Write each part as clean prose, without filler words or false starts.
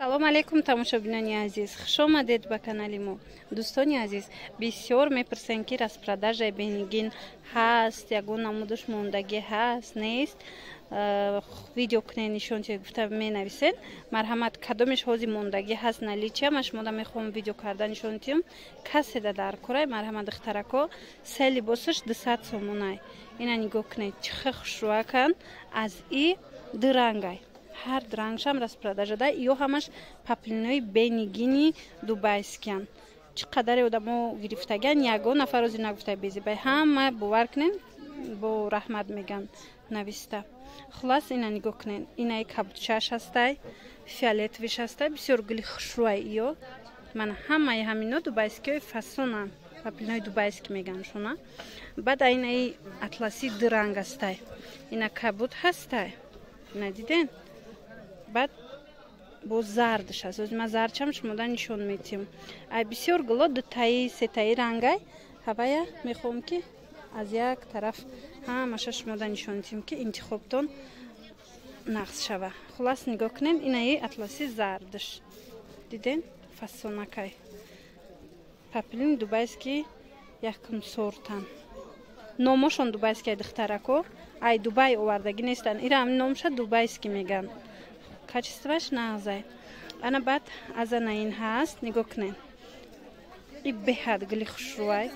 салом алейкум тамошобинони азиз, хуш омадед ба канали мо. дӯстони азиз, бисёр мепурсен ки распродажаи бенигин ҳаст, ягон намудаш мондагӣ ҳаст, нест. Видео кунед нишонтия гуфта менависен. Марҳамат, кадомиш ҳози мондагӣ ҳаст наличия, ма шумода мехоҳам видео карда нишонтиям. Каседа дар курай, марҳамат духтарако, се либосаш 200 сомонай. Ина нигоҳ кунед, чиха хушрӯакан аз и дырангай. Ҳар дрангшам распродажа да, ё ҳамаш паплинои бенигини дубайскиян. Чӣ қадаре одамо гирифтаган, ягон нафар ози нагуфта безибай. Ҳама бовар кунед, бо раҳмат меган нависта. Хулас ина нигоҳ кунед. Инаи кабутчаш ҳастай, фиолетовиш ҳастай, бисёр гули хушрӯай ё. Мана ҳамаи ҳамино дубайскиёи фасонан. Паплинои дубайски меган шуна. Баъд инаи атласи дранг ҳастай. Ина кабут ҳастай. Ина диден? Баъд бо зардш аст. Озима зардчам шумода нишон метиҳам. Ай бисёр гуло дутаи, сетаи рангай. Ҳавая мехоҳам ки аз як тараф ҳамаша шумода нишон метиҳам ки интихобтон нақс шава. Хулас нигоҳ кунед, инаи атласи зардш. Диден? Фасонакай. Паплини дубайски якум сортан. Номошон дубайския духтарако. Ай Дубай овардагӣ нестан. Ира ҳамин номша дубайски меган. Качестваш нағзай. Ана баъд аз анаин ҳаст, нигоҳ кунед. И беҳад гули хушрӯай.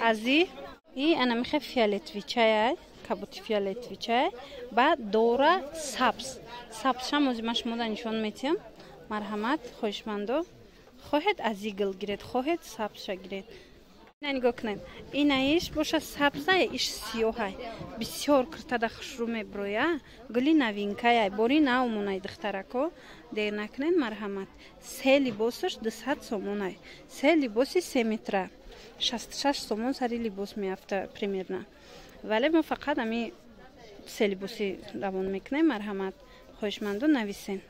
Ази и ана мехе фиолетовичай, кабути фиолетовичай, баъд дора сабз. Сабзшам озима шумода нишон метиҳам. Марҳамат, хоҳишмандо. хоҳед ази гул гиред, хоҳед сабзша гиред. Ина нигоҳ кунед. Инаиш боша сабзай, иш сиёҳай. Бисёр киртада хушрӯ меброя. Гули навинкаяй, бори наумонай духтарако. Дер накунед, марҳамат. Се либосаш 200 сомонай. Се либоси 3 метра. 66 сомон сари либос меафта примерно. Вале мо фақат ами се либоси равон мекунем, марҳамат. хоҳишмандо нависен.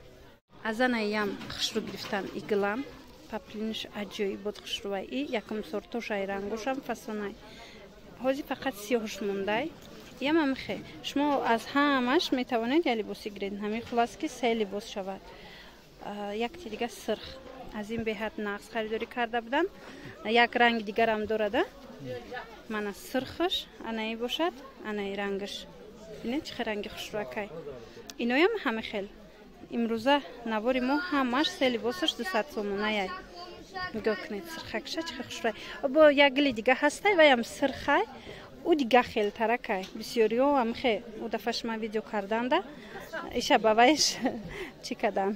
Аз анаям хушрӯ гирифтан игилам. Паплиниш аҷоибот хушрӯай. И якум сортошай рангошам фасонай. ҳози фақат сиёҳш мондай. Яма мехе. Шумо аз ҳамаш метавонед я либоси гиред. Ҳамин хулас ки се либос шавад. Якти дига сирх. Аз ин беҳад нағз харидорӣ карда будам. Як ранги дигарам дорада. Мана сирхш, анаи бошад, анаи рангш. Бинед чихе ранги хушрӯакай. Иноям ҳама хел. имрӯза навори мо ҳамаш се либосаш 200 сомонаяй. нигоҳ кунед, сирхакша чихе хушрӯай. Бо як гули дига ҳастай ваям сирхай. У дига хелтаракай. Бисёриҳо ҳамхе у дафъа шума видео карданда. Иша ба вайш чӣ кадан?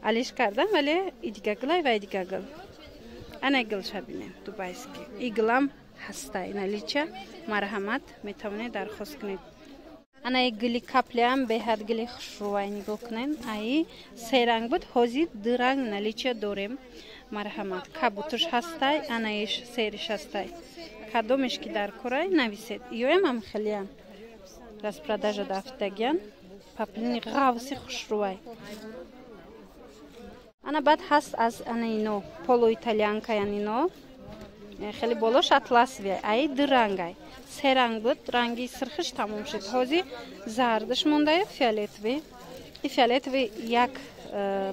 Алиш кардан, вале и дига гулай ва и дига гул. Ана гулша бинем дубайски. И гулам ҳастай. Налича марҳамат метавонед дархост кунед. Ана гули каплиам беҳад гули хушрӯай. нигоҳ кунед. Аи се ранг буд, ҳозир ду ранг налича дорем. Марҳамат. Кабутуш ҳастай, анаиш сериш ҳастай. Кадомиш ки дар курай нависед. Иёям ам хелиям. Распродажа дафтагиян. Паплини ғавси хушрӯай. Ана баъд ҳаст аз ана ино поло италианкаян ино. Хеле болош атласвия. Ай ду рангай. се ранг буд, ранги сирхиш тамом шуд. ҳозир зардиш мондая, фиолетови. И фиолетови як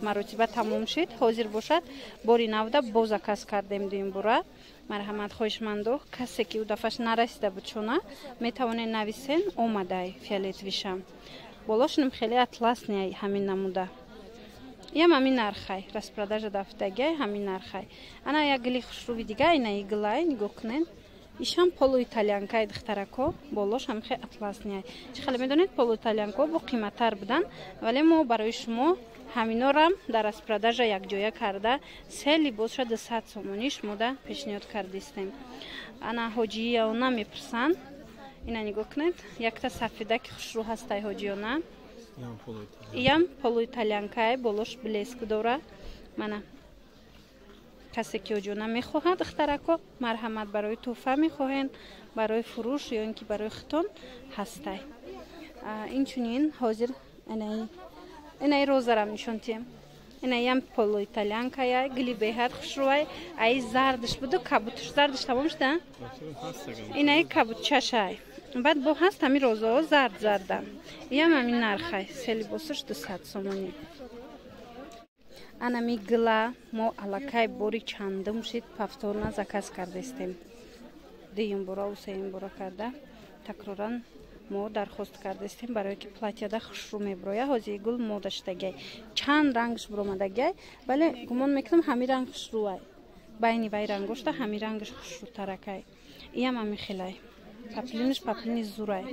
маротиба тамом шуд. ҳозир бошад бори навда боз заказ кардем дуюм бура. марҳамат, хоҳишмандо, касе ки у дафъаш нарасида буд шуна, метавонед нависен омадай фиолетовишам. Болошнам хеле атласняй ҳамин намуда. Ям ҳамин нархай, распродажа дафтагиай ҳамин нархай. Ана як гули хушрӯви дига, ина игилай, нигоҳ кунед. ишам поло италианкай духтарако, болош ҳам хе атласняй. Чӣ хеле медонед, поло италианко бо қиматтар будан, вале мо барои шумо ҳаминорам дар распродажа якҷоя карда 3 либоша 200 сомонӣ шумода пешниҳод кардистем. Ана ҳоҷиёна мепурсанд. Ина нигоҳ кунед, якта сафедаки хушрӯ ҳастай ҳоҷиёна. Иям поло италианкай, болош блеску дора. Мана касе ки ҳоҷиёна мехоҳад духтарако, марҳамат барои тӯҳфа мехоҳед, барои фурӯш ё ин ки барои хитон ҳастай. Инчунин ҳозир инаи розарам нишонтием. Инаям поло италианкая, гули беҳад хушрӯай. Аи зардиш буду, кабутуш зардиш тамом шуда? Инаи кабутчашай. баъд бо ҳаст ҳами розаҳо зард-зарда. Иям ҳамин нархай. се либосаш 200 сомонӣ. анами гла мо аллакай бори чандум шид повторно заказ кардестем. Дуюм бора усеюм бора карда такроран мо дархост кардестем барое ки платьяда хушрӯ меброя. ҳозир гул модаштагай чанд рангш буромадагай, вале гумон мекунам ҳами ранг хушрӯай. байни вай рангошта ҳами рангш хушрӯтаракай. иям ами хелай паплиниш паплини зурай.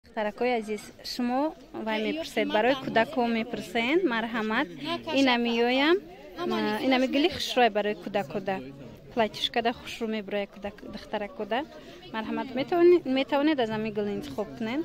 Духтаракои азиз, шумо вай мепурсед, барои кӯдакҳо мепурсен. Марҳамат, ина меоям, ина мегили хушрӯай барои кӯдакода. Платьишкада хушрӯ меброя духтаракода. Марҳамат, метавонед аз ами гул интихоб кунед.